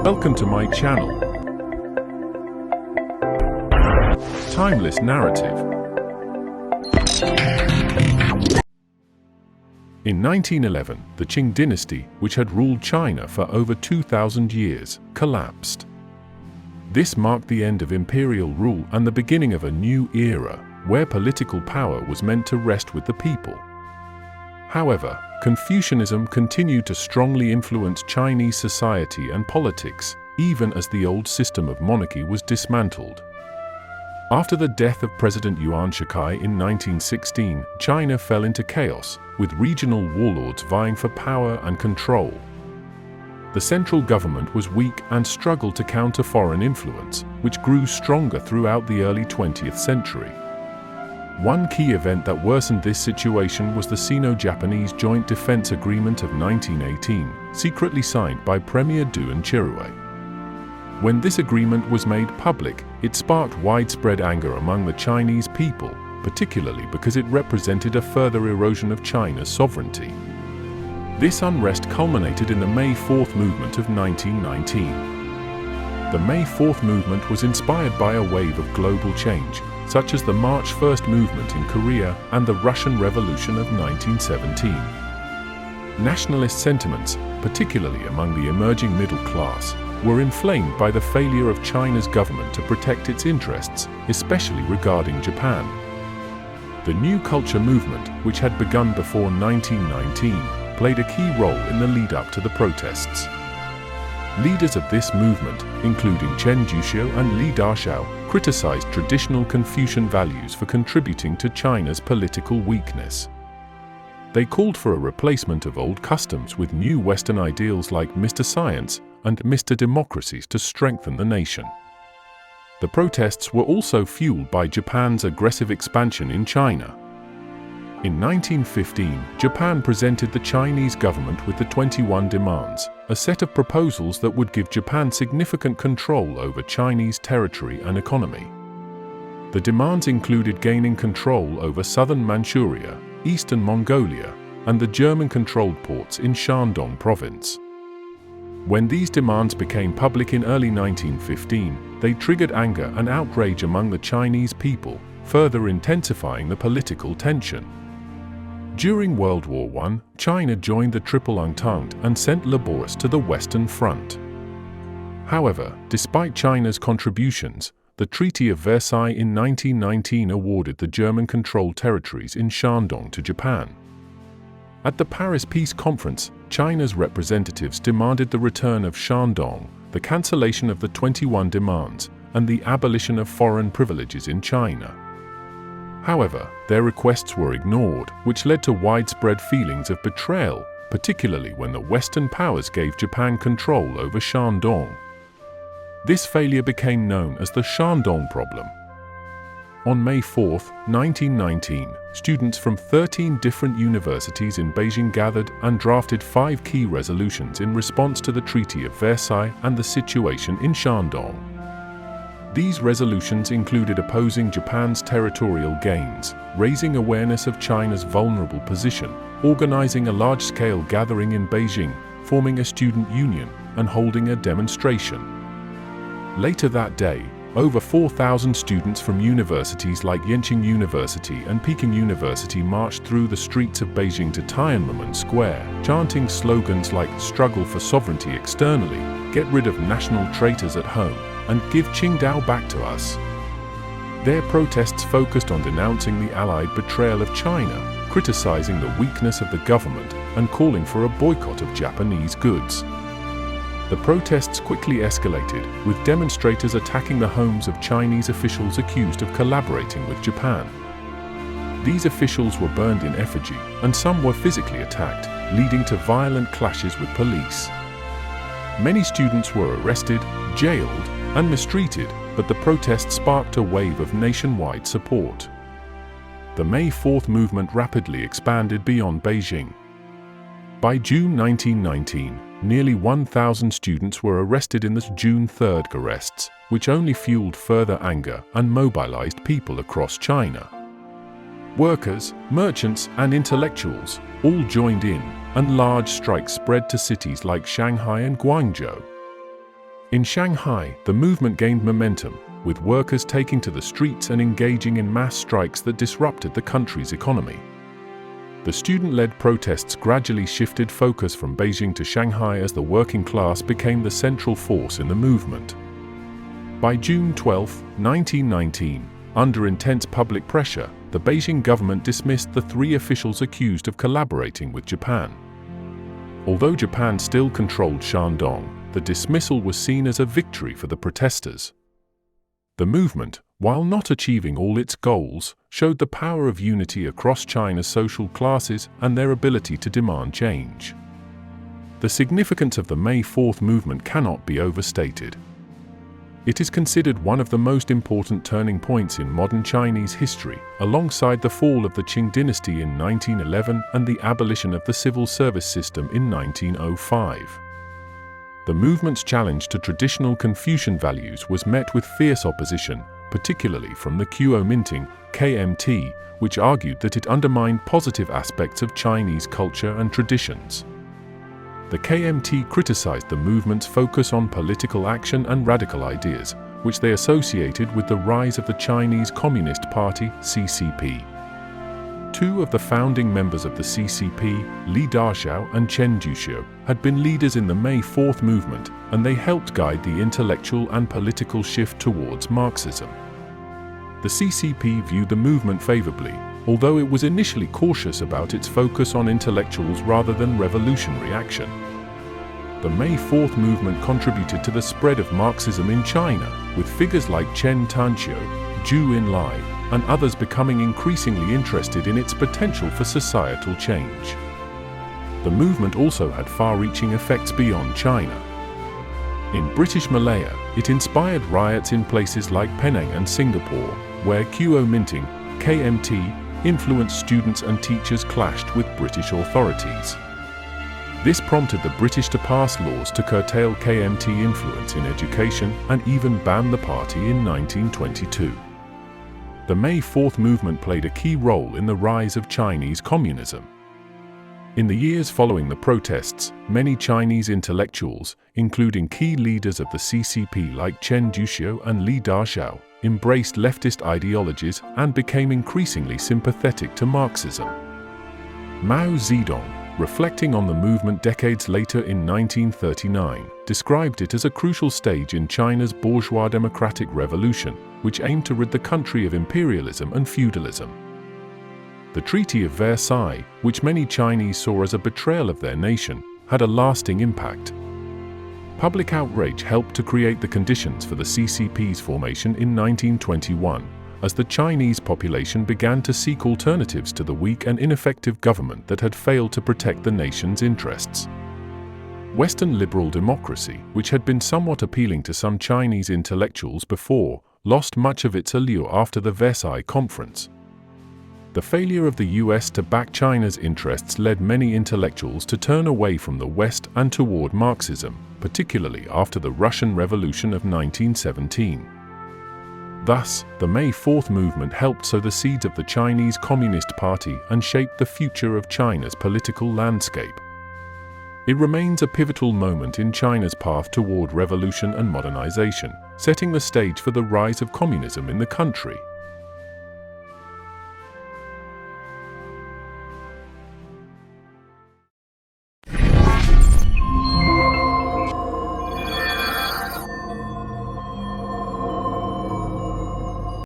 Welcome to my channel. Timeless narrative. In 1911, the Qing dynasty, which had ruled China for over 2,000 years, collapsed. This marked the end of imperial rule and the beginning of a new era, where political power was meant to rest with the people. However, Confucianism continued to strongly influence Chinese society and politics, even as the old system of monarchy was dismantled. After the death of President Yuan Shikai in 1916, China fell into chaos, with regional warlords vying for power and control. The central government was weak and struggled to counter foreign influence, which grew stronger throughout the early 20th century. One key event that worsened this situation was the Sino-Japanese Joint Defense Agreement of 1918, secretly signed by Premier Du Chirui. When this agreement was made public, it sparked widespread anger among the Chinese people, particularly because it represented a further erosion of China's sovereignty. This unrest culminated in the May 4th movement of 1919. The May 4th movement was inspired by a wave of global change, such as the March 1st movement in Korea and the Russian Revolution of 1917. Nationalist sentiments, particularly among the emerging middle class, were inflamed by the failure of China's government to protect its interests, especially regarding Japan. The New Culture movement, which had begun before 1919, played a key role in the lead-up to the protests. Leaders of this movement, including Chen Jiuxiu and Li Daxiao, criticized traditional Confucian values for contributing to China's political weakness. They called for a replacement of old customs with new Western ideals like Mr. Science and Mr. Democracies to strengthen the nation. The protests were also fueled by Japan's aggressive expansion in China. In 1915, Japan presented the Chinese government with the 21 demands, a set of proposals that would give Japan significant control over Chinese territory and economy. The demands included gaining control over southern Manchuria, eastern Mongolia, and the German-controlled ports in Shandong province. When these demands became public in early 1915, they triggered anger and outrage among the Chinese people, further intensifying the political tension. During World War I, China joined the Triple Entente and sent labourists to the Western Front. However, despite China's contributions, the Treaty of Versailles in 1919 awarded the German-controlled territories in Shandong to Japan. At the Paris Peace Conference, China's representatives demanded the return of Shandong, the cancellation of the 21 demands, and the abolition of foreign privileges in China. However, their requests were ignored, which led to widespread feelings of betrayal, particularly when the Western powers gave Japan control over Shandong. This failure became known as the Shandong problem. On May 4, 1919, students from 13 different universities in Beijing gathered and drafted 5 key resolutions in response to the Treaty of Versailles and the situation in Shandong. These resolutions included opposing Japan's territorial gains, raising awareness of China's vulnerable position, organizing a large-scale gathering in Beijing, forming a student union, and holding a demonstration. Later that day, over 4,000 students from universities like Yenching University and Peking University marched through the streets of Beijing to Tiananmen Square, chanting slogans like "Struggle for sovereignty externally, get rid of national traitors at home, and give Qingdao back to us." Their protests focused on denouncing the Allied betrayal of China, criticizing the weakness of the government, and calling for a boycott of Japanese goods. The protests quickly escalated, with demonstrators attacking the homes of Chinese officials accused of collaborating with Japan. These officials were burned in effigy, and some were physically attacked, leading to violent clashes with police. Many students were arrested, jailed, and mistreated, but the protests sparked a wave of nationwide support. The May 4th movement rapidly expanded beyond Beijing. By June 1919, nearly 1,000 students were arrested in the June 3rd arrests, which only fueled further anger and mobilized people across China. Workers, merchants, and intellectuals all joined in, and large strikes spread to cities like Shanghai and Guangzhou. In Shanghai, the movement gained momentum, with workers taking to the streets and engaging in mass strikes that disrupted the country's economy. The student-led protests gradually shifted focus from Beijing to Shanghai as the working class became the central force in the movement. By June 12, 1919, under intense public pressure, the Beijing government dismissed the 3 officials accused of collaborating with Japan. Although Japan still controlled Shandong, the dismissal was seen as a victory for the protesters. The movement, while not achieving all its goals, showed the power of unity across China's social classes and their ability to demand change. The significance of the May 4th movement cannot be overstated. It is considered one of the most important turning points in modern Chinese history, alongside the fall of the Qing dynasty in 1911 and the abolition of the civil service system in 1905. The movement's challenge to traditional Confucian values was met with fierce opposition, particularly from the Kuomintang, KMT, which argued that it undermined positive aspects of Chinese culture and traditions. The KMT criticized the movement's focus on political action and radical ideas, which they associated with the rise of the Chinese Communist Party, CCP. 2 of the founding members of the CCP, Li Daxiao and Chen Duxiu, had been leaders in the May 4th movement, and they helped guide the intellectual and political shift towards Marxism. The CCP viewed the movement favorably, although it was initially cautious about its focus on intellectuals rather than revolutionary action. The May 4th movement contributed to the spread of Marxism in China, with figures like Chen Tanqiu, Zhu Enlai, and others becoming increasingly interested in its potential for societal change. The movement also had far-reaching effects beyond China. In British Malaya, it inspired riots in places like Penang and Singapore, where Kuomintang, KMT, influenced students and teachers clashed with British authorities. This prompted the British to pass laws to curtail KMT influence in education and even ban the party in 1922. The May 4th movement played a key role in the rise of Chinese communism. In the years following the protests, many Chinese intellectuals, including key leaders of the CCP like Chen Duxiu and Li Daxiao, embraced leftist ideologies and became increasingly sympathetic to Marxism. Mao Zedong, reflecting on the movement decades later in 1939, described it as a crucial stage in China's bourgeois democratic revolution, which aimed to rid the country of imperialism and feudalism. The Treaty of Versailles, which many Chinese saw as a betrayal of their nation, had a lasting impact. Public outrage helped to create the conditions for the CCP's formation in 1921, as the Chinese population began to seek alternatives to the weak and ineffective government that had failed to protect the nation's interests. Western liberal democracy, which had been somewhat appealing to some Chinese intellectuals before, lost much of its allure after the Versailles Conference. The failure of the US to back China's interests led many intellectuals to turn away from the West and toward Marxism, particularly after the Russian Revolution of 1917. Thus, the May 4th movement helped sow the seeds of the Chinese Communist Party and shaped the future of China's political landscape. It remains a pivotal moment in China's path toward revolution and modernization, setting the stage for the rise of communism in the country.